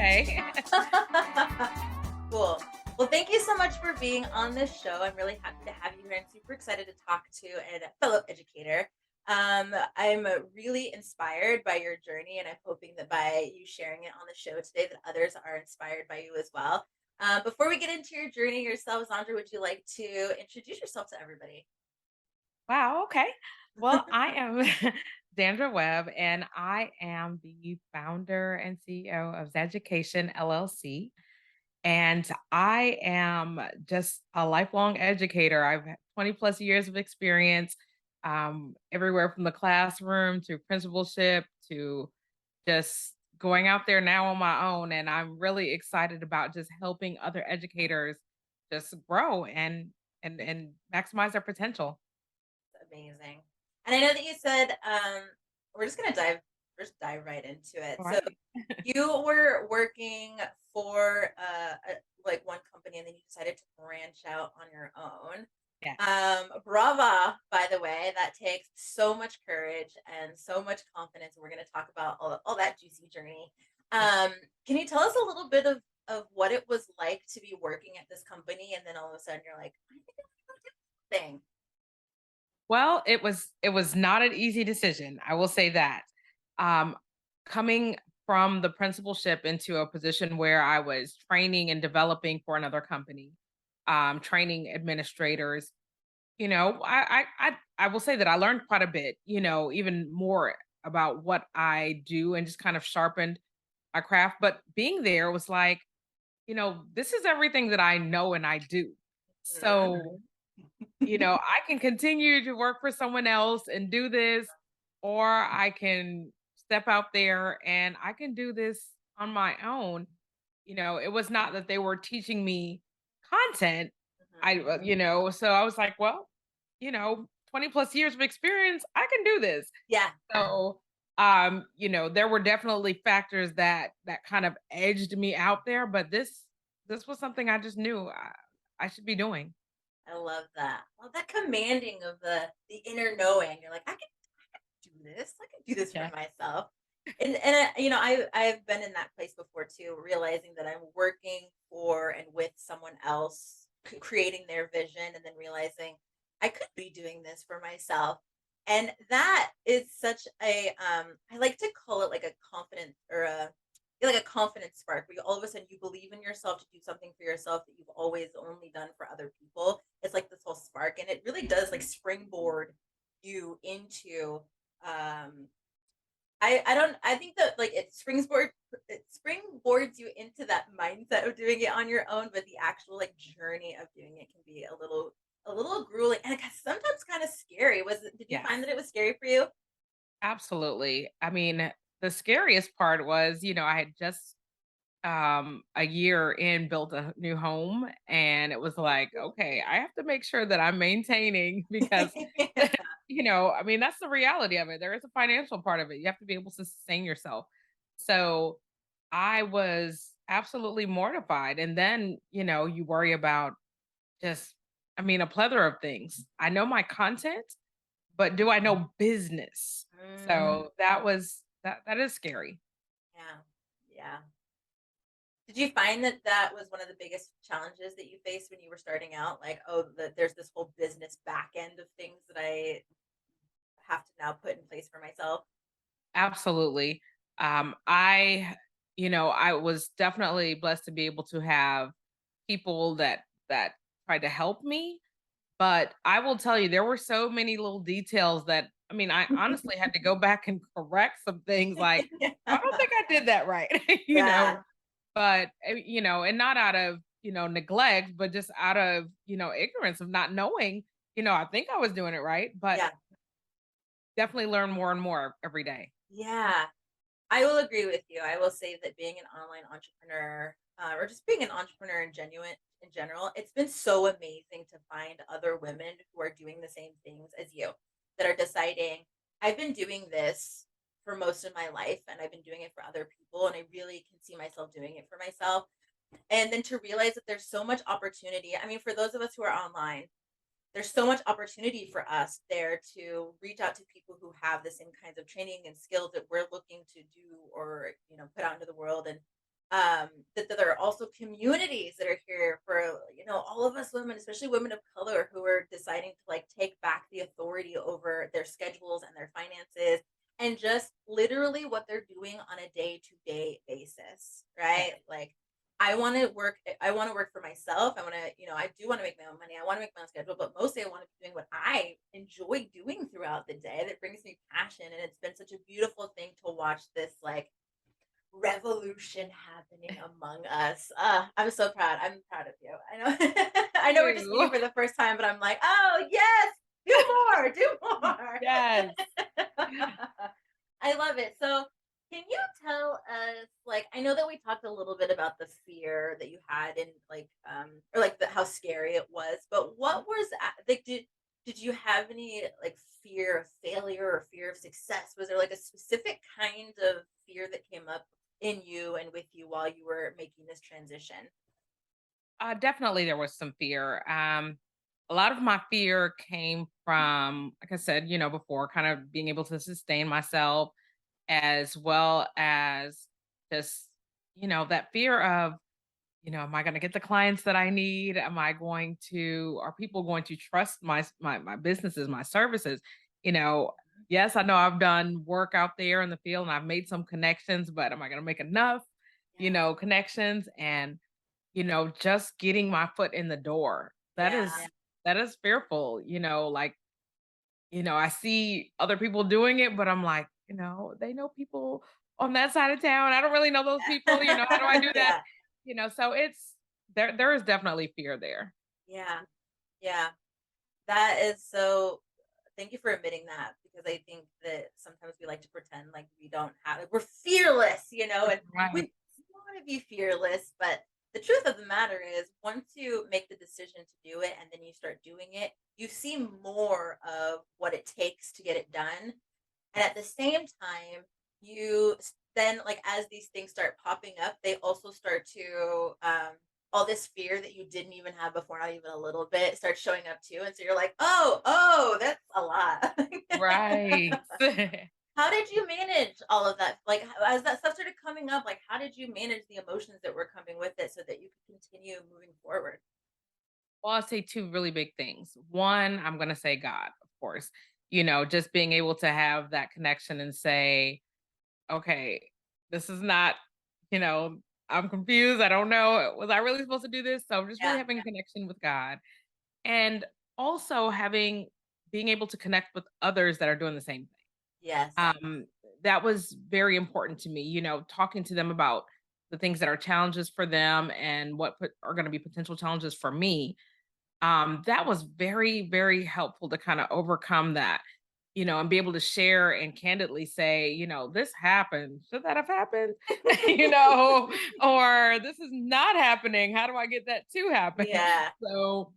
Okay. Cool. Well, thank you so much for being on this show. I'm really happy to have you here and super excited to talk to a fellow educator. I'm really inspired by your journey, and I'm hoping that by you sharing it on the show today, that others are inspired by you as well. Before we get into your journey yourself, Zandra, would you like to introduce yourself to everybody? Wow, okay. Well, I am Zandra Webb, and I am the founder and CEO of ZEducation LLC. And I am just a lifelong educator. I've had 20 plus years of experience, everywhere from the classroom to principalship to just going out there now on my own. And I'm really excited about just helping other educators just grow and maximize their potential. Amazing. And I know that you said we're just gonna dive right into it. All So right. you were working for like one company and then you decided to branch out on your own. Yeah. Brava, by the way, that takes so much courage and so much confidence. We're going to talk about all that juicy journey. Yeah. Can you tell us a little bit of what it was like to be working at this company and then all of a sudden you're like, I think I'm gonna do this thing. Well, it was not an easy decision. I will say that. Um, Coming from the principalship into a position where I was training and developing for another company, training administrators, I will say that I learned quite a bit, even more about what I do and just kind of sharpened my craft. But being there was like, this is everything that I know and I do. Mhm. So I can continue to work for someone else and do this, or I can step out there and I can do this on my own. It was not that they were teaching me content. Mhm. So I was like, well, 20 plus years of experience, I can do this. Yeah. So, there were definitely factors that kind of edged me out there, but this was something I just knew I should be doing. I love that. Well, that commanding of the inner knowing. You're like, I can do this. I can do this for Yeah. myself. And I've been in that place before too, realizing that I'm working for and with someone else, creating their vision, and then realizing I could be doing this for myself. And that is such a I like to call it like a confidence or a like a confidence spark where you, all of a sudden you believe in yourself to do something for yourself that you've always only done for other people. It's like this whole spark, and it really does like springboard you into um I don't I think that like it springboards you into that mindset of doing it on your own, but the actual like journey of doing it can be a little grueling and sometimes kind of scary. Did you find Yes. that it was scary for you? Absolutely. I mean, the scariest part was, I had just a year in built a new home, and it was like, okay, I have to make sure that I'm maintaining because I mean, that's the reality of it. There is a financial part of it. You have to be able to sustain yourself. So I was absolutely mortified. And then, you worry about just, I mean, a plethora of things. I know my content, but do I know business? Mm, So that is scary. yeah. Yeah. Did you find that that was one of the biggest challenges that you faced when you were starting out? Like, oh, there's this whole business back end of things that I have to now put in place for myself. Absolutely. I was definitely blessed to be able to have people that tried to help me, but I will tell you there were so many little details that I mean, I honestly had to go back and correct some things like I don't think I did that right, Yeah, but and not out of, neglect, but just out of, ignorance of not knowing, I think I was doing it right, but yeah, definitely learn more and more every day. yeah. I will agree with you. I will say that being an online entrepreneur, or just being an entrepreneur in general, it's been so amazing to find other women who are doing the same things as you, that are deciding, I've been doing this for most of my life, and I've been doing it for other people, and I really can see myself doing it for myself. And then to realize that there's so much opportunity. I mean, for those of us who are online, there's so much opportunity for us there to reach out to people who have the same kinds of training and skills that we're looking to do or put out into the world. And that there are also communities that are here for, all of us women, especially women of color, who are deciding to like take back the authority over their schedules and their finances, and just literally what they're doing on a day-to-day basis, Yeah. right? Like, I want to work for myself. I want to, I do want to make my own money. I want to make my own schedule, but mostly I want to be doing what I enjoy doing throughout the day that brings me passion. And it's been such a beautiful thing to watch this like revolution happening among us. I'm so proud. I'm proud of you. I know I know we're just meeting You. for the first time, but I'm like, "Oh, yes, do more, do more." Yes. I love it. So, can you tell us, like, I know that we talked a little bit about the fear that you had and like or like how scary it was, but what was like did you have any like fear of failure or fear of success? Was there like a specific kind of fear that came up in you and with you while you were making this transition? Definitely there was some fear. A lot of my fear came from, like I said, before, kind of being able to sustain myself, as well as just, that fear of, am I going to get the clients that I need? Are people going to trust my businesses, my services? You know, yes, I know I've done work out there in the field and I've made some connections, but am I going to make enough, Yeah. connections? And just getting my foot in the door. That Yeah. is that is fearful, like, I see other people doing it, but I'm like, they know people on that side of town. I don't really know those people, how do I do that? Yeah. So it's there is definitely fear there. Yeah. Yeah. That is so thank you for admitting that, because I think that sometimes we like to pretend like we don't have like we're fearless, and we Right. want to be fearless, but the truth of the matter is once you make the decision to do it and then you start doing it, you see more of what it takes to get it done. And at the same time, then, like, as these things start popping up, they also start to, all this fear that you didn't even have before, not even a little bit, starts showing up too. And so you're like, oh, that's a lot. Right. How did you manage all of that? Like, as that stuff started coming up, like, how did you manage the emotions that were coming with it so that you could continue moving forward? Well, I'll say two really big things. One, I'm gonna say God, of course. Just being able to have that connection and say, okay, this is not, you know, I'm confused. I don't know. Was I really supposed to do this? So just really Yeah. having a connection with God. And also being able to connect with others that are doing the same thing. Yes. That was very important to me, talking to them about the things that are challenges for them and are going to be potential challenges for me. That was very, very helpful to kind of overcome that, and be able to share and candidly say, this happened. Should that have happened? you know, or this is not happening. How do I get that to happen? Yeah. So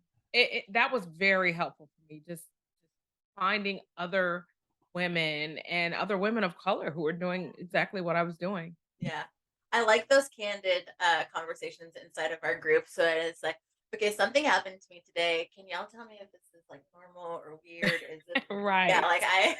that was very helpful for me. Just finding other women and other women of color who are doing exactly what I was doing. Yeah. I like those candid conversations inside of our group. So that it's like, okay, something happened to me today. Can y'all tell me if this is like normal or weird? Is it yeah, Right. like I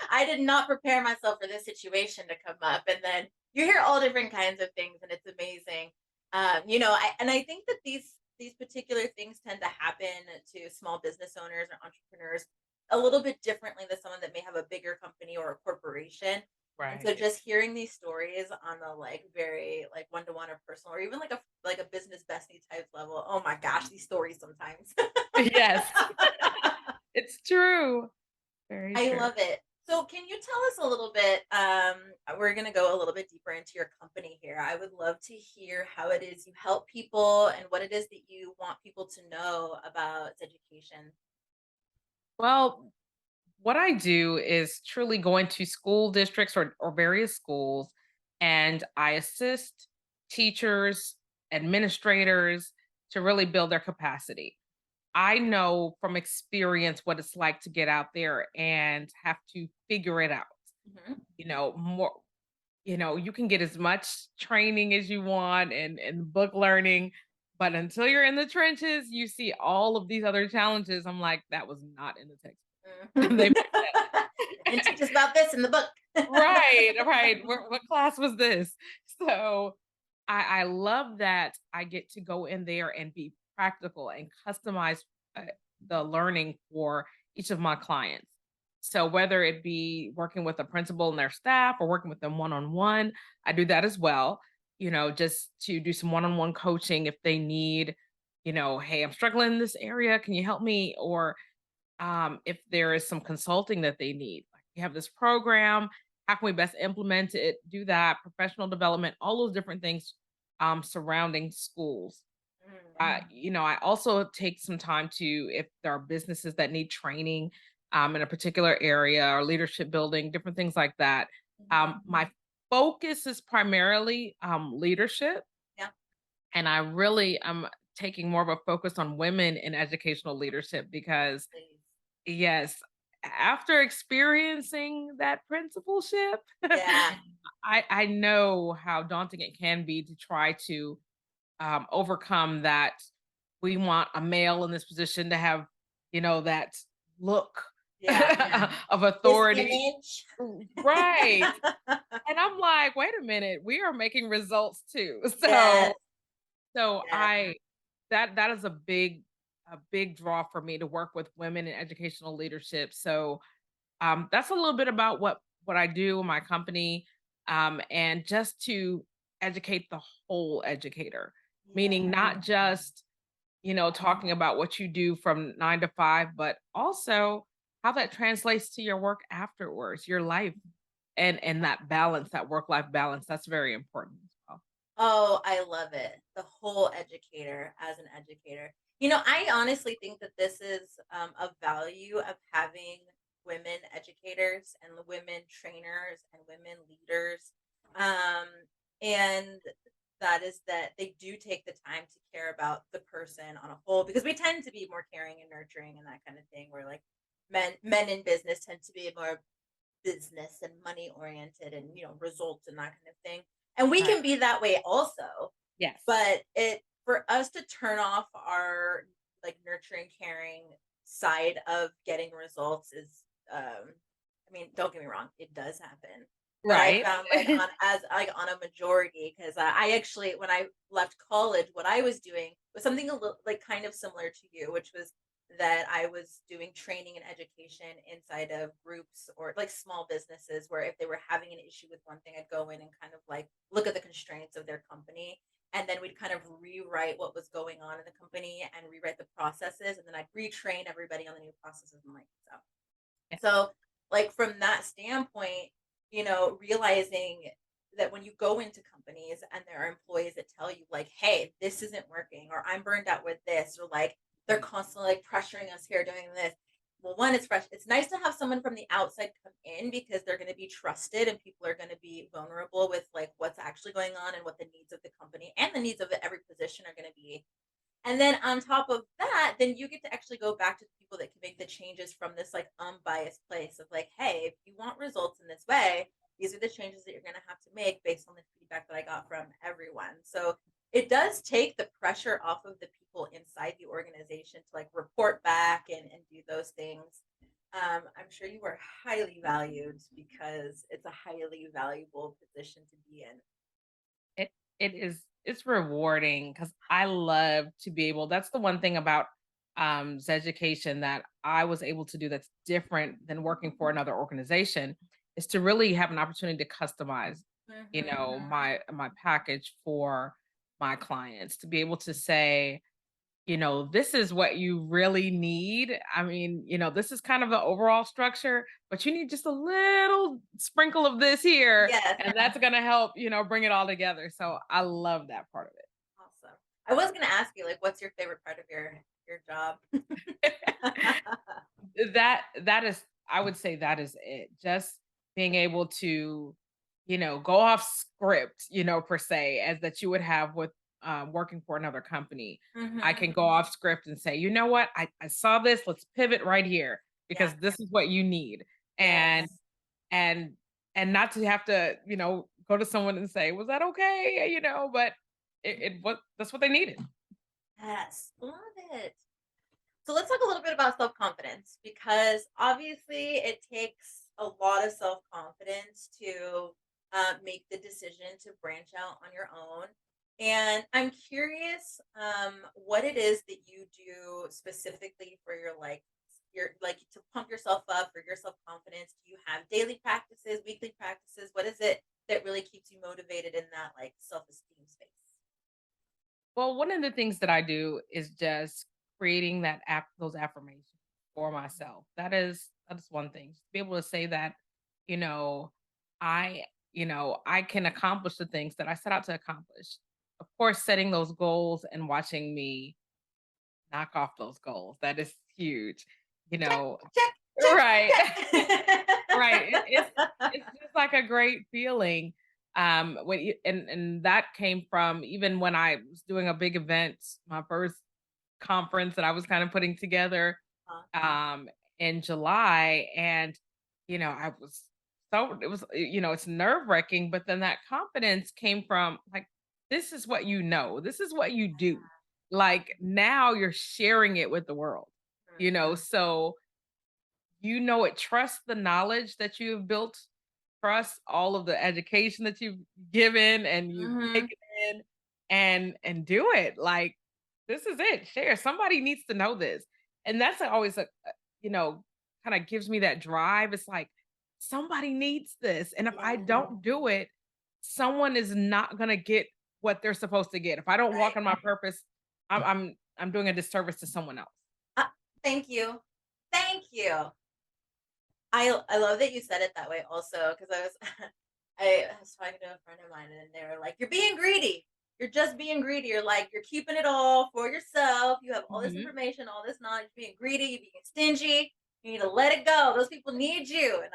I did not prepare myself for this situation to come up. And then you hear all different kinds of things and it's amazing. I think that these particular things tend to happen to small business owners or entrepreneurs a little bit differently than someone that may have a bigger company or a corporation. And so Right. just hearing these stories on a like very like one to one or personal or even like a business bestie type level. Oh my gosh, these stories sometimes. Yes. It's true. Very I true. love it. So can you tell us a little bit we're going to go a little bit deeper into your company here. I would love to hear how it is you help people and what it is that you want people to know about education. Well, what I do is truly go into school districts or various schools, and I assist teachers, administrators to really build their capacity. I know from experience what it's like to get out there and have to figure it out. Mhm. More, you can get as much training as you want and book learning, but until you're in the trenches, you see all of these other challenges. I'm like, that was not in the Mhm. textbook. They put They didn't that. teach us about this in the book. Right, right. What class was this? So, I love that I get to go in there and be practical and customize uh, the learning for each of my clients. So whether it be working with a principal and their staff or working with them one on one, I do that as well. Just to do some one on one coaching if they need, hey, I'm struggling in this area. Can you help me? Or if there is some consulting that they need. Like we have this program, how can we best implement it? Do that, professional development, all those different things surrounding schools. Mm, I also take some time to, if there are businesses that need training in a particular area or leadership building, different things like that. mhm. My focus is primarily leadership, Yeah. and I really am taking more of a focus on women in educational leadership Yes, because please. yes. After experiencing that principalship, Yeah. I know how daunting it can be to try to overcome that. We want a male in this position to have, that look Yeah. of This authority. image. Right. And I'm like, wait a minute, we are making results too. Yes. So Yes. I that is a big draw for me to work with women in educational leadership. So that's a little bit about what I do in my company, and just to educate the whole educator, meaning Yeah. not just talking about what you do from 9 to 5, but also how that translates to your work afterwards, your life, and that balance, that work life balance. That's very important as well. Oh, I love it. The whole educator as an educator. I honestly think that this is a value of having women educators and women trainers and women leaders. Um, and that is that they do take the time to care about the person on a whole because we tend to be more caring and nurturing and that kind of thing where like men in business tend to be more business and money oriented and results and that kind of thing, and we Right. can be that way also, Yes. but it for us to turn off our like nurturing caring side of getting results is I mean, don't get me wrong, it does happen, but I Right. found like on a majority because I actually when I left college what I was doing was something a little like kind of similar to you, which was that I was doing training and education inside of groups or like small businesses where if they were having an issue with one thing, I'd go in and kind of like look at the constraints of their company. And then we'd kind of rewrite what was going on in the company and rewrite the processes. And then I'd retrain everybody on the new processes and like so. Yeah. So, like from that standpoint, realizing that when you go into companies and there are employees that tell you like, "Hey, this isn't working," or "I'm burned out with this," or like they're constantly like pressuring us here doing this. Well, one, it's fresh. It's nice to have someone from the outside come in because they're going to be trusted and people are going to be vulnerable with like what's actually going on and what the needs of the company and the needs of every position are going to be, and then on top of that, then you get to actually go back to the people that can make the changes from this like unbiased place of like, hey, if you want results in this way, these are the changes that you're going to have to make based on the feedback that I got from everyone. So it does take the pressure off of the people inside the organization to like report back and do those things. I'm sure you are highly valued because it's a highly valuable position to be in. It's rewarding because I love to be able, that's the one thing about education that I was able to do that's different than working for another organization, is to really have an opportunity to customize, Hmm. my package for my clients, to be able to say, this is what you really need. I mean, this is kind of the overall structure, but you need just a little sprinkle of this here, Yes. and that's going to help, bring it all together. So I love that part of Awesome. I was gonna ask you, like, what's your favorite part of your job? it. That is, I would say that is it. Just being able to, go off script, per se, as that you would have with working for another company. I Mhm. can go off script and say, you know what, I saw this. Let's pivot right here Yeah. because this is what you need, and Yes. and and not to have to, go to someone and say, was that okay? But it was, that's what they needed. Yes. Love it. So let's talk a little bit about self-confidence because obviously it takes a lot of self-confidence to make the decision to branch out on your own. And I'm curious, what it is that you do specifically for your like to pump yourself up for your self confidence. Do you have daily practices, weekly practices? What is it that really keeps you motivated in that like self esteem space? Well, one of the things that I do is just creating those affirmations for myself. That's one thing. To be able to say that, you know, I, I can accomplish the things that I set out to accomplish. Of course, setting those goals and watching me knock off those goals. That is huge. You Check, know, check, check, right. Right. check. It's just like a great feeling. When you, and that came from even when I was doing a big event, my first conference that I was kind of putting together Uh, um in July. And I was so it was it's nerve-wracking, but then that confidence came from like, this is what you know, this is what you do. Like now you're sharing it with the world, so it, trust the knowledge that you've built, trust all of the education that you've given and you've mhm. taken in, and do it. Like, this is it. Share. Somebody needs to know this. And that's always you know, kind of gives me that drive. It's like somebody needs this. And if I Yeah, don't do it, someone is not gonna get what they're supposed to get. If I don't walk right. in my purpose, I'm doing a disservice to someone else. Uh, thank you. Thank you. I love that you said it that way also because I was I was talking to a friend of mine and they were like, "You're being greedy. You're just being greedy. You're like you're keeping it all for yourself. You have all this Mhm. information, all this knowledge, being greedy, you're being stingy. You need to let it go. Those people need you." And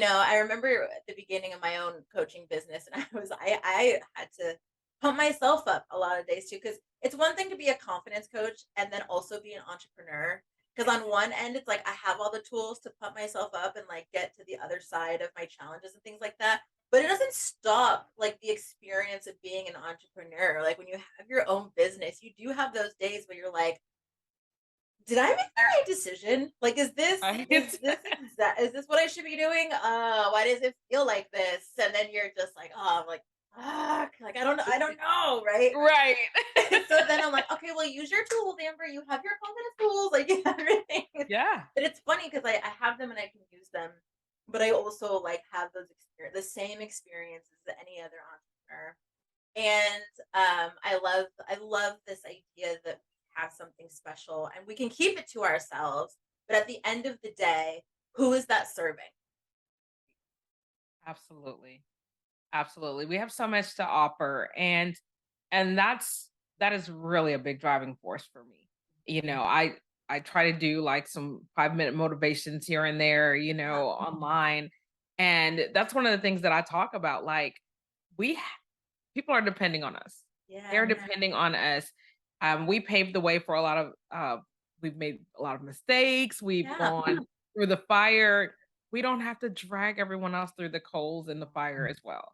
I remember at the beginning of my own coaching business and I had to pump myself up a lot of days too because it's one thing to be a confidence coach and then also be an entrepreneur because on one end, it's like I have all the tools to pump myself up and like get to the other side of my challenges and things like that. But it doesn't stop like the experience of being an entrepreneur. Like when you have your own business, you do have those days where you're like, did I make the right decision? Like, is this is Right. this is this what I should be doing? Why does it feel like this? And then you're just like, oh, I'm like, fuck, like I don't know, right? Right. So then I'm like, okay, well, use your tools, Amber. You have your confidence tools, like everything. Yeah. But it's funny because I have them and I can use them, but I also like have the same experiences that any other entrepreneur. And I love this idea that we have something special and we can keep it to ourselves. But at the end of the day, who is that serving? Absolutely. Absolutely. We have so much to offer, and that is really a big driving force for me. I try to do like some 5-minute motivations here and there, Yeah, online. And that's one of the things that I talk about. Like, we ha- people are depending on us. They're yeah, depending on us. We paved the way for a lot of we've made a lot of mistakes. We've yeah. gone through the fire. We don't have to drag everyone else through the coals and the fire as well.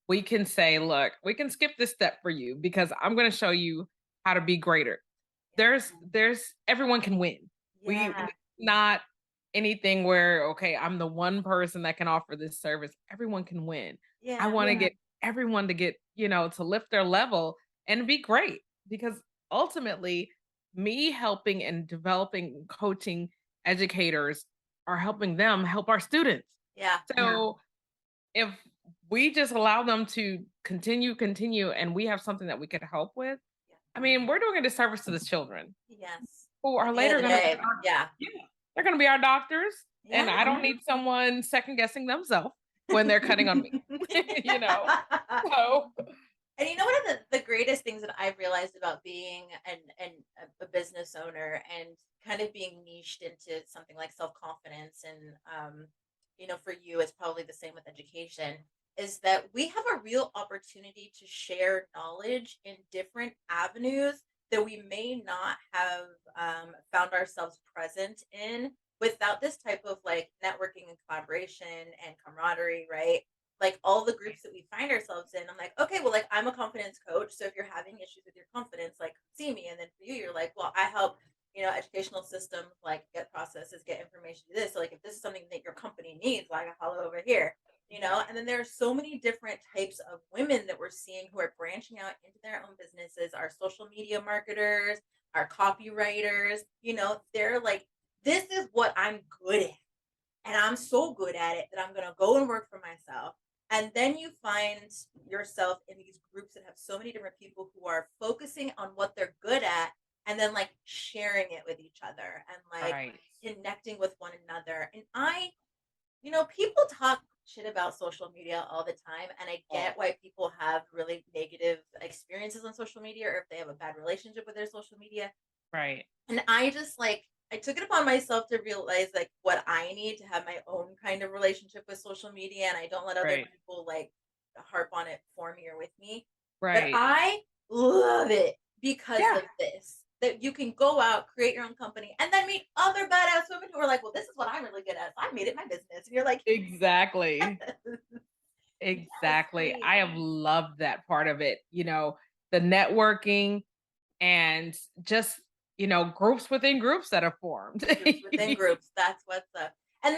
We can say, look, we can skip this step for you because I'm going to show you how to be greater. There's everyone can win. We Yeah, not anything where, okay, I'm the one person that can offer this service. Everyone can win. I yeah, want to get everyone to get, to lift their level and be great, because ultimately me helping and developing coaching educators are helping them help our students. yeah, So if we just allow them to continue, and we have something that we could help with, yeah. I mean, we're doing a disservice to the children Yes. who At are the end of later the going to be day, yeah, yeah, they're going to be our doctors, yeah. and I don't need someone second guessing themselves when they're cutting on me. you know. So, And you know, one of the greatest things that I've realized about being a business owner and kind of being niched into something like self confidence and for you, it's probably the same with education, is that we have a real opportunity to share knowledge in different avenues that we may not have found ourselves present in without this type of like networking and collaboration and camaraderie, right? Like all the groups that we find ourselves in, I'm like, okay, well, like I'm a confidence coach. So if you're having issues with your confidence, like see me. And then for you, you're like, well, I help, educational systems like get processes, get information, do this. So like if this is something that your company needs, like I follow over here. And then there are so many different types of women that we're seeing who are branching out into their own businesses, our social media marketers, our copywriters, they're like, this is what I'm good at. And I'm so good at it that I'm going to go and work for myself. And then you find yourself in these groups that have so many different people who are focusing on what they're good at and then like sharing it with each other and like Right. connecting with one another. And people talk shit about social media all the time. And I Oh, get why people have really negative experiences on social media or if they have a bad relationship with their social media. right. And I just like I took it upon myself to realize like what I need to have my own kind of relationship with social media and I don't let other Right. people like harp on it for me or with me. But Right. I love it because Yeah. of this. That you can go out, create your own company, and then meet other badass women who are like, well, this is what I'm really good at. So I made it my business. And you're like, Exactly. yes, Exactly. queen. I have loved that part of it, the networking and just, groups within groups that are formed. Groups within groups. That's what's up. And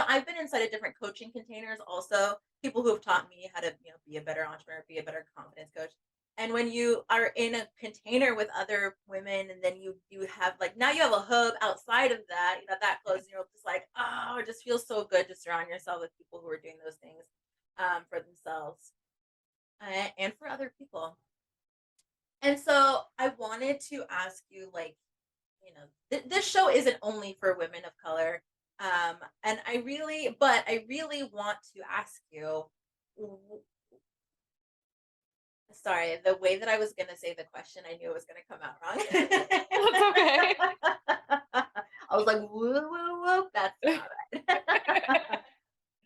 I've been inside of different coaching containers also. People who have taught me how to, be a better entrepreneur, be a better confidence coach. And when you are in a container with other women, and then you have like now you have a hub outside of that, that close, and you're just like, oh, it just feels so good to surround yourself with people who are doing those things for themselves and for other people. And so I wanted to ask you, like, this show isn't only for women of color. And I really want to ask you, w- sorry, the way that I was going to say the question, I knew it was going to come out That's okay. wrong. I was like, whoop, whoop, whoop, that's not right.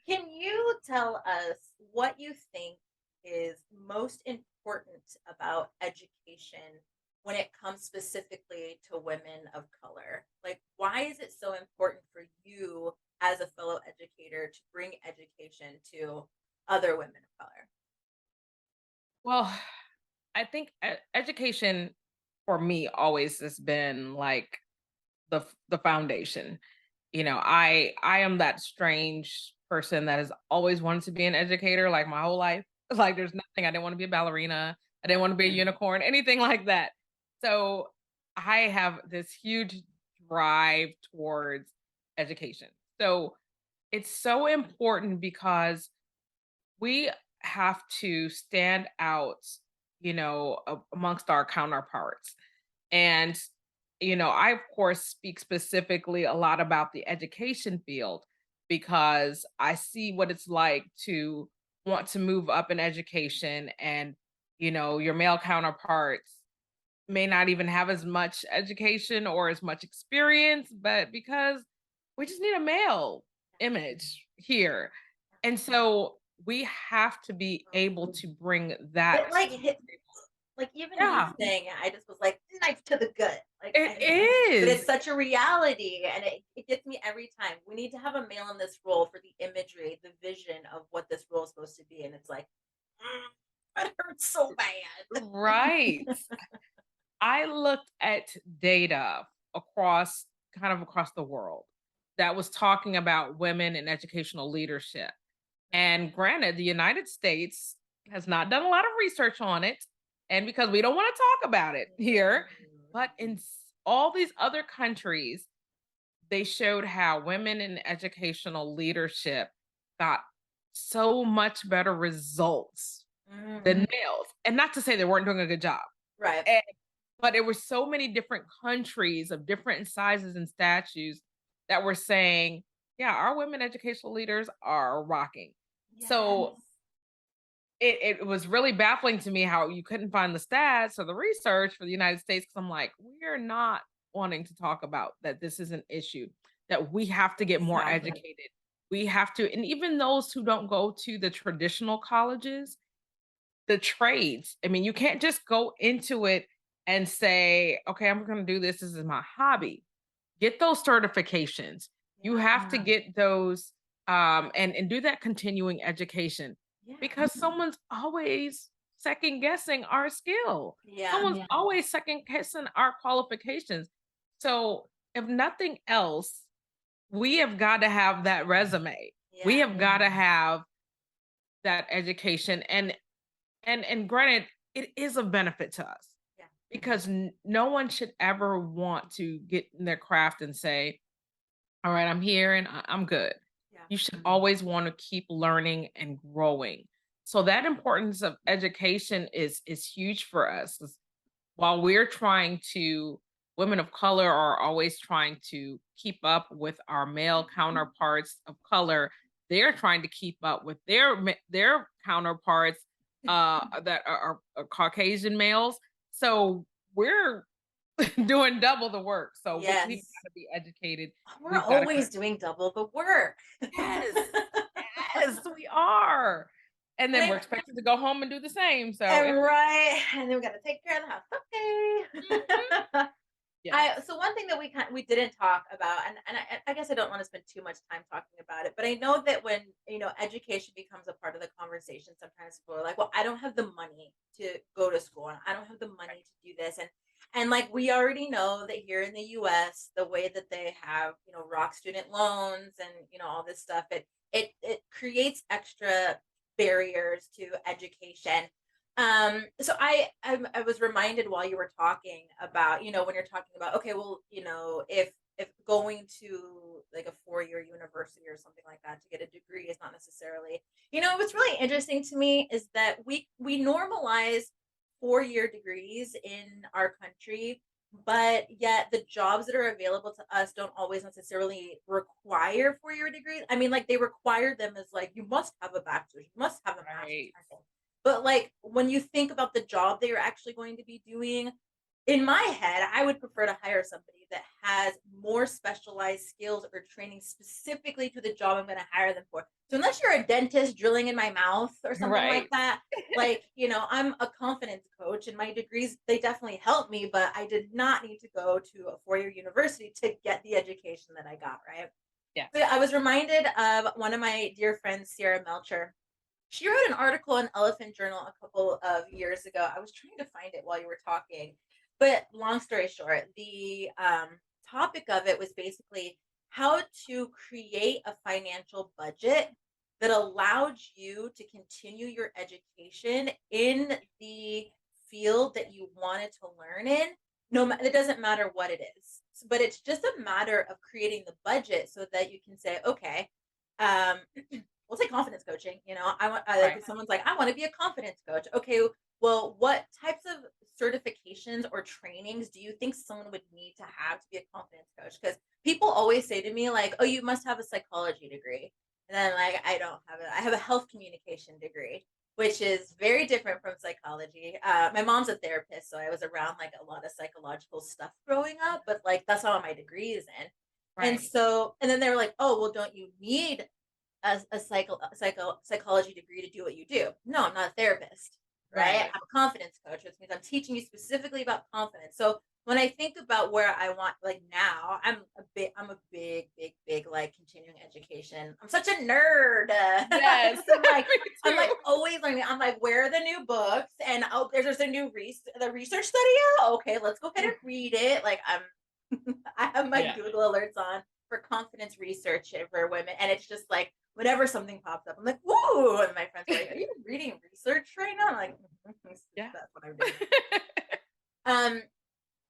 Can you tell us what you think is most important about education when it comes specifically to women of color? Like, why is it so important for you as a fellow educator to bring education to other women of color? Well, I think education for me always has been like the foundation. I am that strange person that has always wanted to be an educator like my whole life. Like there's nothing I didn't want to be a ballerina, I didn't want to be a unicorn, anything like that. So I have this huge drive towards education. So it's so important because we have to stand out, amongst our counterparts. And, I, of course, speak specifically a lot about the education field because I see what it's like to want to move up in education and, your male counterparts may not even have as much education or as much experience, but because we just need a male image here. And so we have to be able to bring It that like to the hit, table. like even you Yeah, saying it, I just was like knife to the gut. Like, it but is. it's such a reality, and it gets me every time. We need to have a male in this role for the imagery, the vision of what this role is supposed to be, and it's like, mm, that hurts so bad. Right. I looked at data across across the world that was talking about women in educational leadership. And granted, the United States has not done a lot of research on it. And because we don't want to talk about it here, but in all these other countries, they showed how women in educational leadership got so much better results than Mhm. males. And not to say they weren't doing a good job. Right. But there were so many different countries of different sizes and statues that were saying, yeah, our women educational leaders are rocking. So Yes. it was really baffling to me how you couldn't find the stats or the research for the United States because I'm like, we're not wanting to talk about that this is an issue, that we have to get more Exactly. educated. We have to, and even those who don't go to the traditional colleges, the trades. I mean, you can't just go into it and say, okay, I'm going to do this. This is my hobby. Get those certifications. You have to Yeah. get those and do that continuing education Yeah. because someone's always second guessing our skill. Yeah. Someone's always second guessing our qualifications. So, if nothing else, we have got to have that resume. We Yeah. have got to have that education, and granted, it is a benefit to us Yeah. because no one should ever want to get in their craft and say, all right, I'm here and I'm good. Yeah. You should always want to keep learning and growing. So that importance of education is huge for us. While we're trying to, women of color are always trying to keep up with our male counterparts of color. They're trying to keep up with their counterparts that are Caucasian males. So we're doing double the work. So we've Yes. got to be educated. We're We've got to, always doing double the work. yes, yes, we are. And And then we're I expected to go home and do the same. So and it's, right, and then we gotta take care of the house. mhm, Okay. I yes, so one thing that we didn't talk about, and I guess I don't want to spend too much time talking about it, but I know that when education becomes a part of the conversation, sometimes people are like, "Well, I don't have the money to go to school, and I don't have the money to do this," and like we already know that here in the U.S., the way that they have rock student loans and all this stuff, it creates extra barriers to education. So I was reminded while you were talking about, when you're talking about, okay, well, if going to like a 4-year university or something like that to get a degree is not necessarily, what's really interesting to me is that we normalize 4-year degrees in our country, but yet the jobs that are available to us don't always necessarily require 4-year degrees. I mean, like they require them as like you must have a bachelor's, you must have a master's right, kind of thing. But like when you think about the job that you're actually going to be doing, in my head, I would prefer to hire somebody that has more specialized skills or training specifically to the job I'm going to hire them for. So unless you're a dentist drilling in my mouth or something like right. that, like, I'm a confidence coach and my degrees, they definitely help me, but I did not need to go to a 4-year university to get the education that I got, right? Yes. But I was reminded of one of my dear friends, Sierra Melcher. She wrote an article in Elephant Journal a couple of years ago. I was trying to find it while you were talking, but long story short, the topic of it was basically how to create a financial budget that allowed you to continue your education in the field that you wanted to learn in. It doesn't matter what it is, but it's just a matter of creating the budget so that you can say, okay, um, we'll take confidence coaching. I want like Right. if someone's like, I want to be a confidence coach. Okay, well, what types of certifications or trainings do you think someone would need to have to be a confidence coach? Because people always say to me, like, oh, you must have a psychology degree. And then like I don't have it. I have a health communication degree, which is very different from psychology. My mom's a therapist, so I was around like a lot of psychological stuff growing up, but like that's all my degree is in. And Right. so, and then they were like, oh, well, don't you need a psychology degree to do what you do? No, I'm not a therapist, right? Right. I'm a confidence coach, which means I'm teaching you specifically about confidence. So when I think about where I want, like now, I'm a big like continuing education. I'm such a nerd. Yes. Me I'm like too. always learning. I'm like, where are the new books? And oh, there's a new the research study out. Okay, let's go ahead and read it. Like I have my Yeah. Google alerts on for confidence research for women, and it's just like whenever something pops up, I'm like, "Woo!" And my friends are like, "Are you reading research right now?" I'm like, Yeah. "That's what I'm doing." Um.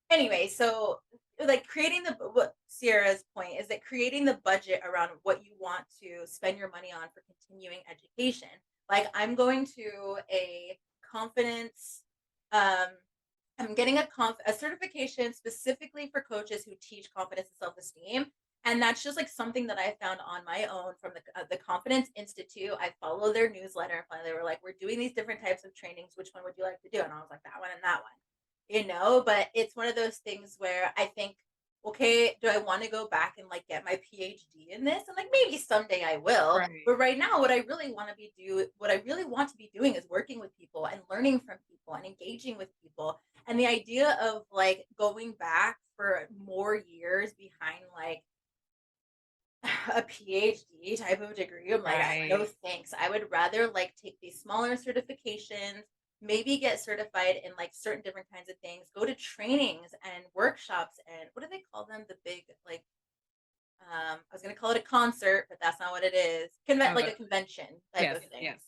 Anyway, so like creating what Sierra's point is that creating the budget around what you want to spend your money on for continuing education. Like I'm going to a confidence. Um, I'm getting a certification specifically for coaches who teach confidence and self-esteem. And that's just like something that I found on my own from the Confidence Institute. I follow their newsletter, and finally they were like, "We're doing these different types of trainings. Which one would you like to do?" And I was like, "That one and that one." But it's one of those things where I think, okay, do I want to go back and like get my PhD in this? And like maybe someday I will. Right. But right now, what I really want to be doing is working with people and learning from people and engaging with people. And the idea of like going back for more years behind like a PhD type of degree, I'm like, no Right. thanks. I would rather like take these smaller certifications, maybe get certified in like certain different kinds of things, go to trainings and workshops and what do they call them? The big like I was gonna call it a concert, but that's not what it is. Oh, Like a convention type yes, of thing. yes.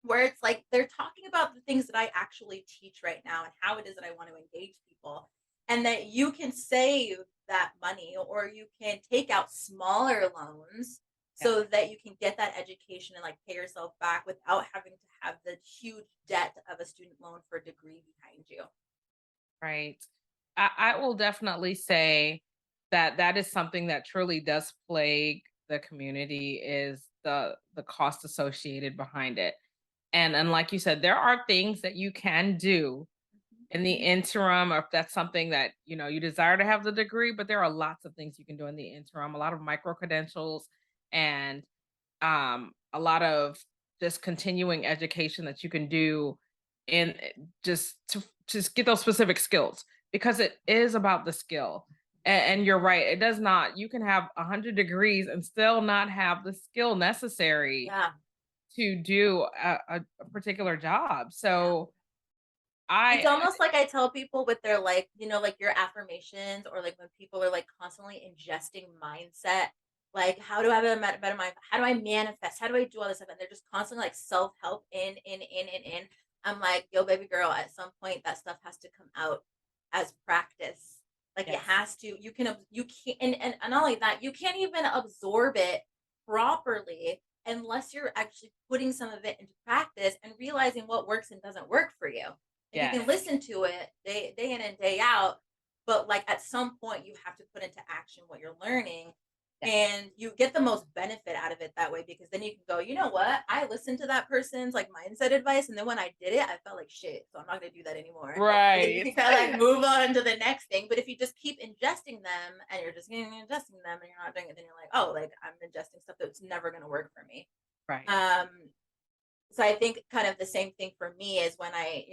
where it's like they're talking about the things that I actually teach right now and how it is that I want to engage people, and that you can save that money or you can take out smaller loans Yeah. so that you can get that education and like pay yourself back without having to have the huge debt of a student loan for a degree behind you. Right. I will definitely say that that is something that truly does plague the community is the cost associated behind it. And like you said, there are things that you can do in the Mhm. interim, or if that's something that you desire to have the degree, but there are lots of things you can do in the interim, a lot of micro credentials, and a lot of just continuing education that you can do in just to just get those specific skills, because it is about the skill. And you're right, it does not, you can have 100 degrees and still not have the skill necessary Yeah, to do a particular job. yeah. So It's I almost like I tell people with their like, like your affirmations or like when people are like constantly ingesting mindset, like how do I have a better mind? How do I manifest? How do I do all this stuff? And they're just constantly like self-help in. I'm like, yo, baby girl, at some point that stuff has to come out as practice. Like it yes, has to, you can't, and not only that, you can't even absorb it properly unless you're actually putting some of it into practice and realizing what works and doesn't work for you. Like you can yes, listen to it day in and day out, but like at some point you have to put into action what you're learning, yes. and you get the most benefit out of it that way because then you can go, you know what? I listened to that person's like mindset advice, and then when I did it, I felt like shit. So I'm not gonna do that anymore. And then you Right. can kind of like move on to the next thing. But if you just keep ingesting them and you're just ingesting them and you're not doing it, then you're like, oh, like I'm ingesting stuff that's never gonna work for me. Right. Um, so I think kind of the same thing for me is when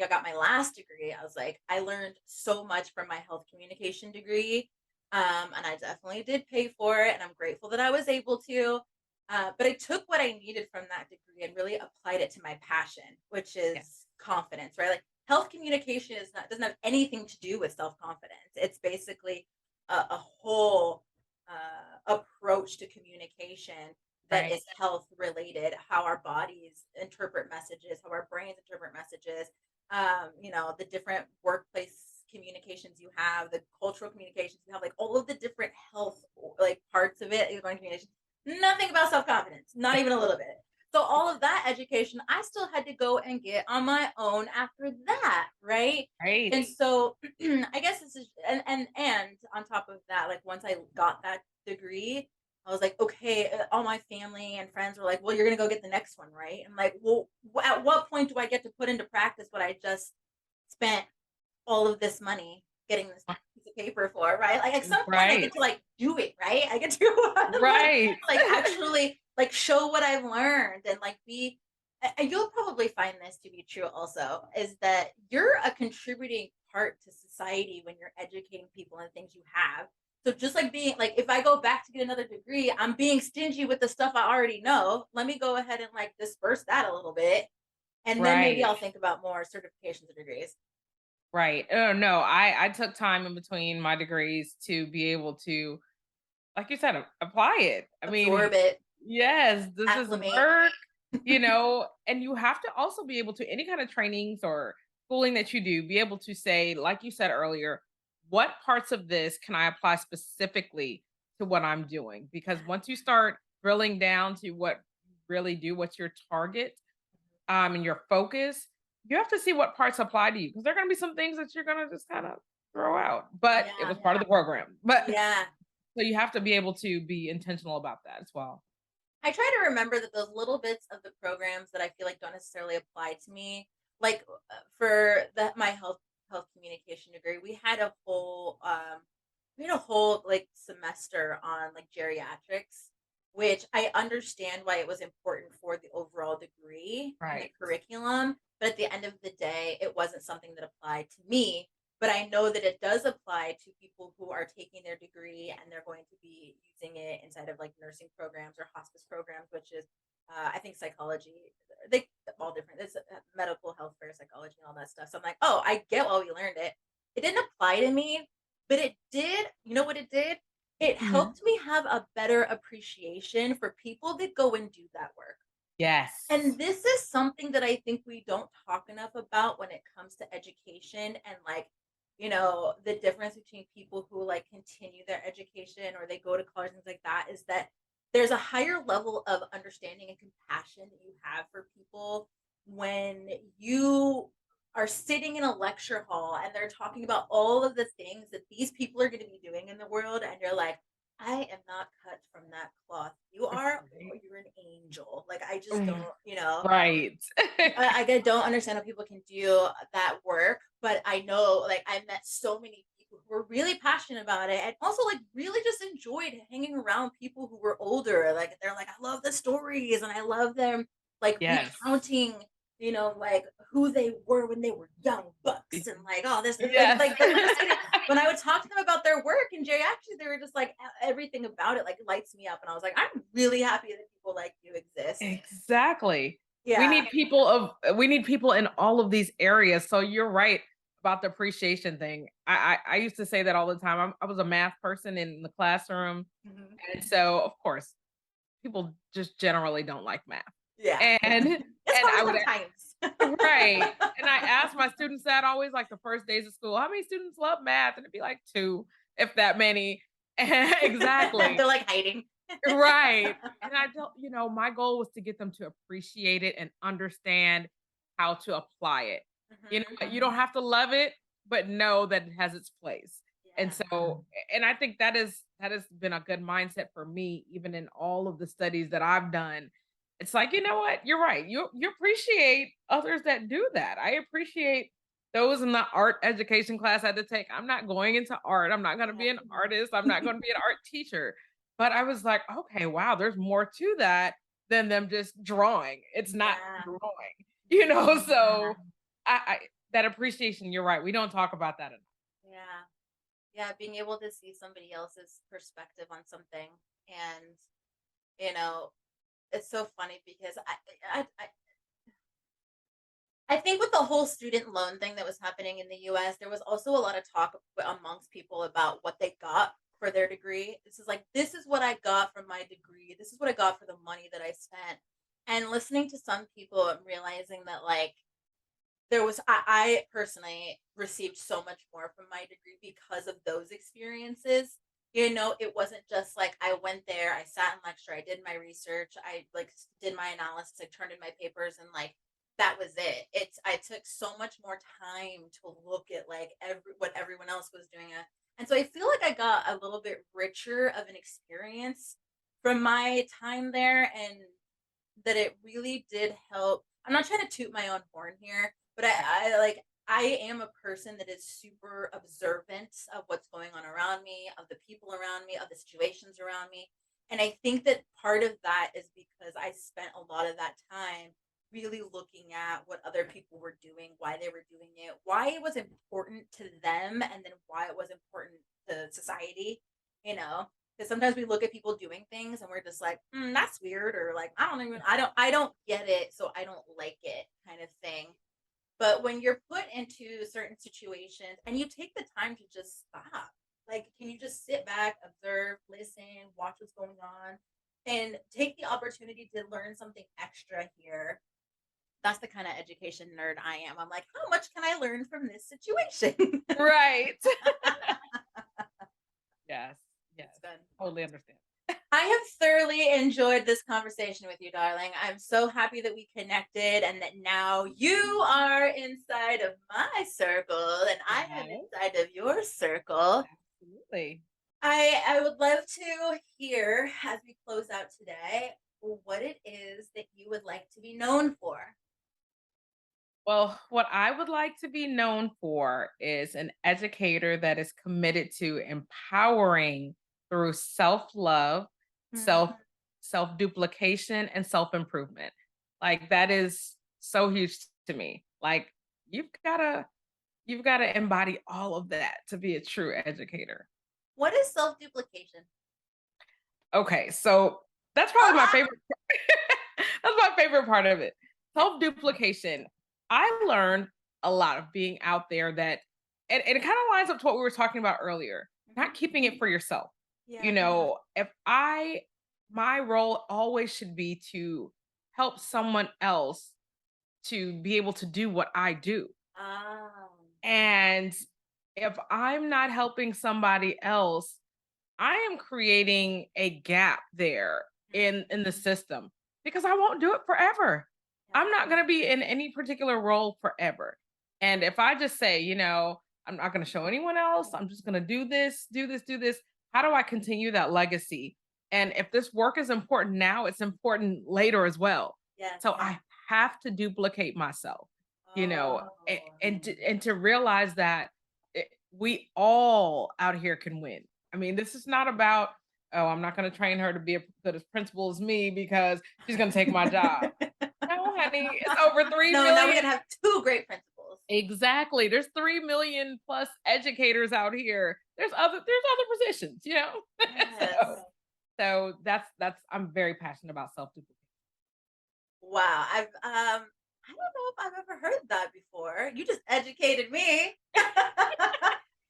got my last degree, I was like, I learned so much from my health communication degree. And I definitely did pay for it, and I'm grateful that I was able to. But I took what I needed from that degree and really applied it to my passion, which Yes. is confidence, right? Like health communication doesn't have anything to do with self confidence. It's basically a whole approach to communication that Right. is health related, how our bodies interpret messages, how our brains interpret messages, the different workplace communications you have, the cultural communications you have, like all of the different health like parts of it, going communication. Nothing about self-confidence, not even a little bit. So all of that education, I still had to go and get on my own after that, right? Right. And so I guess this is and on top of that, like once I got that degree, I was like, okay, all my family and friends were like, well, you're going to go get the next one, right? I'm like, well, at what point do I get to put into practice what I just spent all of this money getting this piece of paper for, right? Like at some point I Right. get to like do it, right? I get to Right. like actually like show what I've learned and like be and you'll probably find this to be true also is that you're a contributing part to society when you're educating people on things you have. So just like being like if I go back to get another degree, I'm being stingy with the stuff I already know. Let me go ahead and like disperse that a little bit, and then maybe Right. I'll think about more certifications or degrees. Right. Oh no, I took time in between my degrees to be able to, like you said, apply it. I mean, Absorb it, yes, this is acclimate. work, and you have to also be able to, any kind of trainings or schooling that you do, be able to say, like you said earlier, what parts of this can I apply specifically to what I'm doing? Because once you start drilling down to what you really do, what's your target, and your focus, you have to see what parts apply to you, because there are going to be some things that you're going to just kind of throw out, but it Yeah, was part of the program. But yeah. so you have to be able to be intentional about that as well. I try to remember that those little bits of the programs that I feel like don't necessarily apply to me, like for my health communication degree, we had a whole like semester on like geriatrics, which I understand why it was important for the overall degree and the Right. curriculum, but at the end of the day, it wasn't something that applied to me. But I know that it does apply to people who are taking their degree and they're going to be using it inside of like nursing programs or hospice programs, which is, I think, psychology. They all different. It's medical healthcare psychology and all that stuff. So I'm like, oh, I get why we learned it. It didn't apply to me, but it did. You know what it did? It Mhm. helped me have a better appreciation for people that go and do that work. Yes. And this is something that I think we don't talk enough about when it comes to education and like, the difference between people who like continue their education or they go to college and things like that is that there's a higher level of understanding and compassion that you have for people when you are sitting in a lecture hall and they're talking about all of the things that these people are going to be doing in the world and you're like, I am not cut from that cloth. You are, or Right. you're an angel. Like I just Mm, don't, right. I don't understand how people can do that work, but I know like I met so many people who were really passionate about it and also like really just enjoyed hanging around people who were older. Like they're like, I love the stories and I love them like Yes. recounting, like who they were when they were young bucks and like all this Yes. like the understanding when I would talk to them about their work and Jay actually they were just like everything about it like lights me up and I was like, I'm really happy that people like you exist. Exactly. Yeah. We need people in all of these areas. So you're right about the appreciation thing. I used to say that all the time. I was a math person in the classroom, Mhm. and so of course people just generally don't like math. Yeah, And yeah. It's and hard I would sometimes. right. And I asked my students that always like the first days of school, how many students love math? And it'd be like two, if that many. Exactly. They're, like, hiding. Right. And I don't, my goal was to get them to appreciate it and understand how to apply it. Mhm. You don't have to love it, but know that it has its place. And Yeah. so, and I think that has been a good mindset for me, even in all of the studies that I've done. It's like, you know what? You're right. You appreciate others that do that. I appreciate those in the art education class I had to take. I'm not going into art. I'm not going to be Yeah. an artist. I'm not going to be an art teacher, but I was like, "Okay, wow, there's more to that than them just drawing. It's not Yeah. drawing." Yeah. So I that appreciation, you're right. We don't talk about that enough. Yeah. Yeah, being able to see somebody else's perspective on something and, you know, it's so funny because I think with the whole student loan thing that was happening in the US, there was also a lot of talk amongst people about what they got for their degree. This is what I got from my degree. This is what I got for the money that I spent. And listening to some people and realizing that like I personally received so much more from my degree because of those experiences. It wasn't just like I went there, I sat in lecture, I did my research, I like did my analysis, I turned in my papers, and like that was it. I took so much more time to look at like what everyone else was doing, and so I feel like I got a little bit richer of an experience from my time there, and that it really did help. I'm not trying to toot my own horn here, but I am a person that is super observant of what's going on around me, of the people around me, of the situations around me. And I think that part of that is because I spent a lot of that time really looking at what other people were doing, why they were doing it, why it was important to them, and then why it was important to society, you know? Because sometimes we look at people doing things and we're just like, that's weird, or like, I don't get it, so I don't like it, kind of thing. But when you're put into certain situations and you take the time to just stop, like, can you just sit back, observe, listen, watch what's going on, and take the opportunity to learn something extra here? That's the kind of education nerd I am. I'm like, how much can I learn from this situation? Right. Yes. Yes. It's fun. Totally understand. I have thoroughly enjoyed this conversation with you, darling. I'm so happy that we connected and that now you are inside of my circle and I am Yes, inside of your circle. absolutely. I would love to hear as we close out today what it is that you would like to be known for. Well, what I would like to be known for is an educator that is committed to empowering through self-love, self Mhm. self-duplication and self-improvement. Like that is so huge to me. Like you've got to you've got to embody all of that to be a true educator. What is self duplication? Okay, so that's probably my favorite that's my favorite part of it. Yeah. Self-duplication. I learned a lot of being out there that and it kind of lines up to what we were talking about earlier. Not Mhm. keeping it for yourself. Yeah. If I my role always should be to help someone else to be able to do what I do. Oh. And if I'm not helping somebody else, I am creating a gap there in the Mhm. system because I won't do it forever. I'm not Yeah. going to be in any particular role forever. And if I just say, I'm not going to show anyone else, I'm just going to do this, do this, do this, how do I continue that legacy? And if this work is important now, it's important later as well. Yes. So I have to duplicate myself, Oh. and to realize that we all out here can win. I mean, this is not about, oh, I'm not going to train her to be a good as principal as me because she's going to take my job. No, honey, it's over 3 No, now we're million. gonna have two great principals. Exactly. There's 3 million plus educators out here. There's other positions, Yes. so that's I'm very passionate about self-duplication. Wow. I don't know if I've ever heard that before. You just educated me.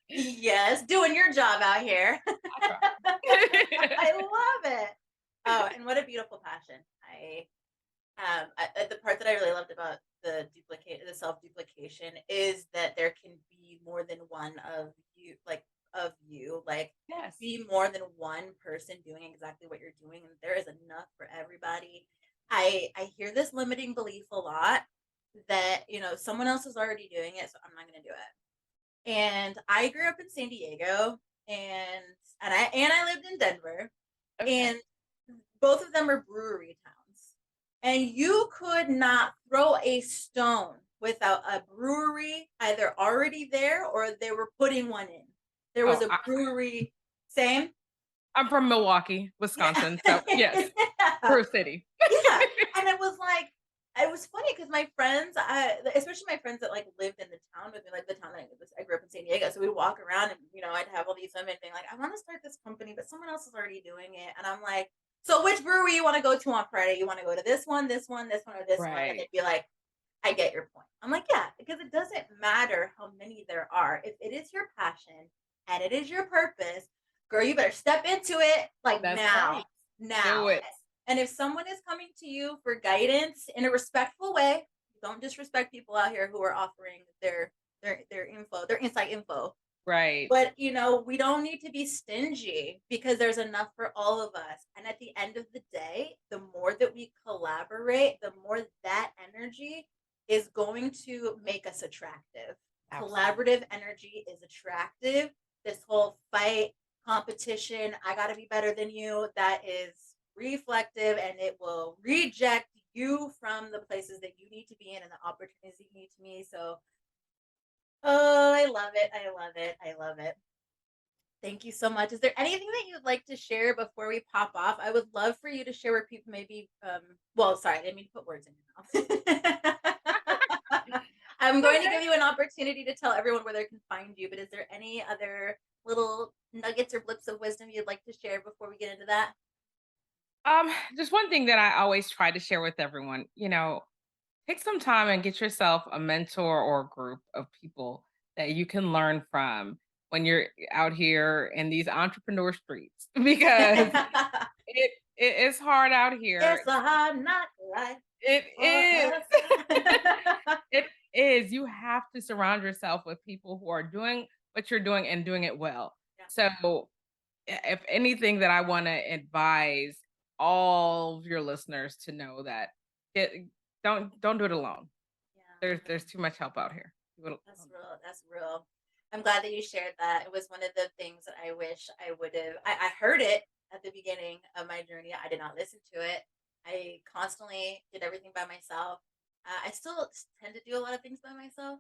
Yes, doing your job out here. I try. I love it. Oh, and what a beautiful passion. The part that I really loved about the self duplication is that there can be more than one of you, like Yes. be more than one person doing exactly what you're doing, and there is enough for everybody. I hear this limiting belief a lot that someone else is already doing it, so I'm not going to do it. And I grew up in San Diego, and I lived in Denver, Okay. and both of them are brewery towns. And you could not throw a stone without a brewery either already there or they were putting one in. There was Oh, a brewery, same. I'm from Milwaukee, Yeah. Wisconsin. So yes, Yeah. Brew City. Yeah. And it was funny because my friends, especially my friends that like lived in the town with me, like the town that I grew up in San Diego. So we'd walk around and, I'd have all these women being like, I want to start this company, but someone else is already doing it. And I'm like, so which brewery you want to go to on Friday? You want to go to this one, this one, this one, or this one? And Right. they'd be like, I get your point. I'm like, yeah, because it doesn't matter how many there are. If it is your passion and it is your purpose, girl, you better step into it like That's now, right. Do now. it. And if someone is coming to you for guidance in a respectful way, don't disrespect people out here who are offering their info, their inside info. Right. But we don't need to be stingy because there's enough for all of us. And at the end of the day, the more that we collaborate, the more that energy is going to make us attractive. Absolutely. Collaborative energy is attractive. This whole fight, competition, I got to be better than you, that is reflective and it will reject you from the places that you need to be in and the opportunities that you need to meet. So, oh, I love it. I love it. I love it. Thank you so much. Is there anything that you'd like to share before we pop off? I would love for you to share where people maybe well, sorry, I didn't mean to put words in your mouth. I'm going to Okay. give you an opportunity to tell everyone where they can find you, but is there any other little nuggets or blips of wisdom you'd like to share before we get into that? Just one thing that I always try to share with everyone, take some time and get yourself a mentor or a group of people that you can learn from when you're out here in these entrepreneur streets because it is hard out It's here. a hard knock life It for is. us. It is. You have to surround yourself with people who are doing what you're doing and doing it well. Yeah, So, if anything that I want to advise all of your listeners to know that it, don't do it alone. yeah. There's too much help out here. Do it That's real. That's real. I'm glad that you shared that. It was one of the things that I wish I would have. I heard it at the beginning of my journey. I did not listen to it. I constantly did everything by myself. I still tend to do a lot of things by myself.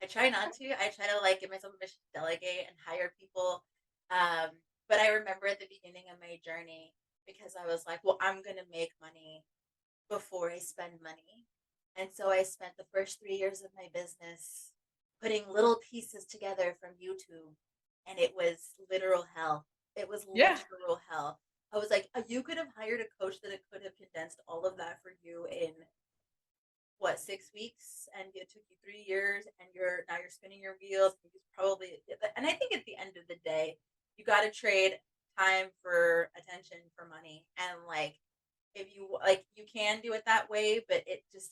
I try not to. I try to like give myself permission to delegate and hire people. Um, but I remember at the beginning of my journey because I was like, well, I'm gonna make money before I spend money. And so I spent the first 3 years of my business putting little pieces together from YouTube. And it was literal hell. It was Yeah. literal hell. I was like, you could have hired a coach that could have condensed all of that for you in what, 6 weeks, and it took you 3 years, and you're spinning your wheels. And I think at the end of the day, you got to trade time for attention for money, and like if you like, you can do it that way, but it's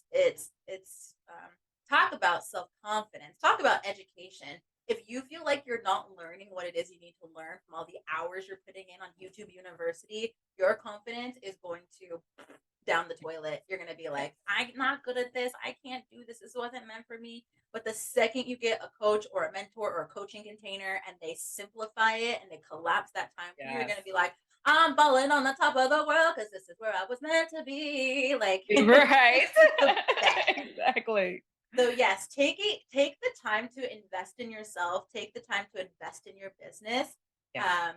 talk about self-confidence, talk about education. If you feel like you're not learning what it is you need to learn from all the hours you're putting in on YouTube University, your confidence is going to down the toilet. You're going to be like, I'm not good at this. I can't do this. This wasn't meant for me. But the second you get a coach or a mentor or a coaching container and they simplify it and they collapse that time for you, you're Yes. going to be like, I'm balling on the top of the world because this is where I was meant to be. Like, Right. this is the best. Exactly. So yes, take the time to invest in yourself, take the time to invest in your business. Yeah. Um,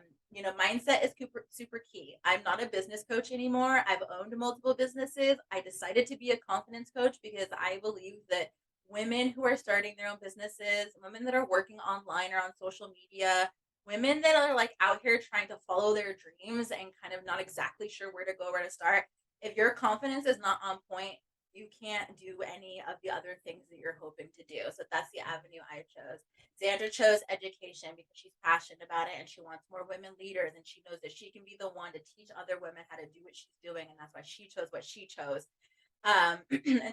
mindset is super key. I'm not a business coach anymore. I've owned multiple businesses. I decided to be a confidence coach because I believe that women who are starting their own businesses, women that are working online or on social media, women that are like out here trying to follow their dreams and kind of not exactly sure where to go, where to start. If your confidence is not on point, you can't do any of the other things that you're hoping to do. So that's the avenue I chose. Zandra chose education because she's passionate about it and she wants more women leaders and she knows that she can be the one to teach other women how to do what she's doing. And that's why she chose what she chose. And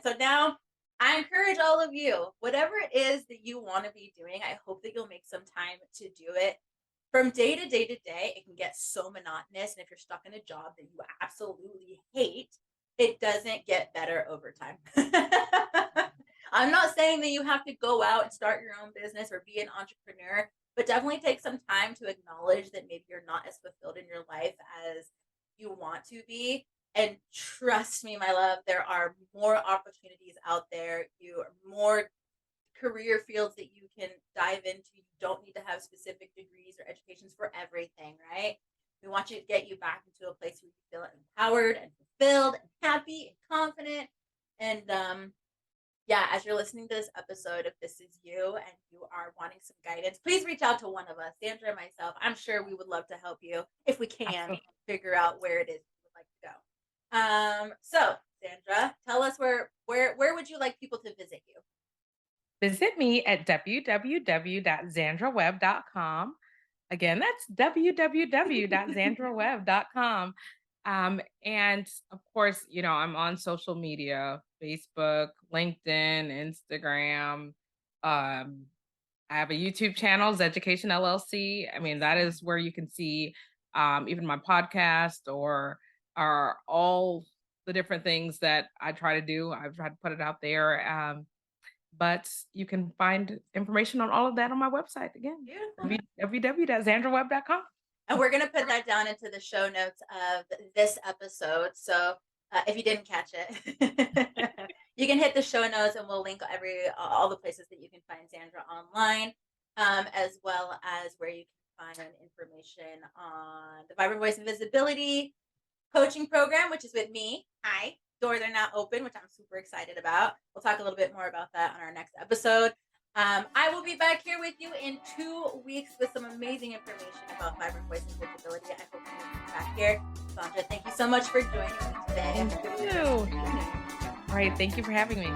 so now I encourage all of you, whatever it is that you want to be doing, I hope that you'll make some time to do it. From day to day to day, it can get so monotonous. And if you're stuck in a job that you absolutely hate, it doesn't get better over time. I'm not saying that you have to go out and start your own business or be an entrepreneur, but definitely take some time to acknowledge that maybe you're not as fulfilled in your life as you want to be. And trust me, my love, there are more opportunities out there. More career fields that you can dive into. You don't need to have specific degrees or educations for everything, right? We want you to get you back into a place where you feel empowered and fulfilled and happy and confident. And yeah, as you're listening to this episode, if this is you and you are wanting some guidance, please reach out to one of us, Zandra and myself. I'm sure we would love to help you if we can Absolutely. figure out where it is you would like to go. So Zandra, tell us where would you like people to visit you? Visit me at www.zandrawebb.com. Again, that's www.zandrawebb.com. And of course, I'm on social media, Facebook, LinkedIn, Instagram. Um, I have a YouTube channel, ZEducation LLC. I mean, that is where you can see even my podcast or are all the different things that I try to do. I've tried to put it out there. But you can find information on all of that on my website again, Beautiful. www.zandrawebb.com. And we're going to put that down into the show notes of this episode. So if you didn't catch it, you can hit the show notes and we'll link all the places that you can find Zandra online, as well as where you can find information on the Vibrant Voice and Visibility coaching program, which is with me. Hi. Doors are now open, which I'm super excited about. We'll talk a little bit more about that on our next episode. I will be back here with you in 2 weeks with some amazing information about Vibrant Voice and Visibility. I hope you will be back here. Sandra, thank you so much for joining me today. Thank you. All right. Thank you for having me.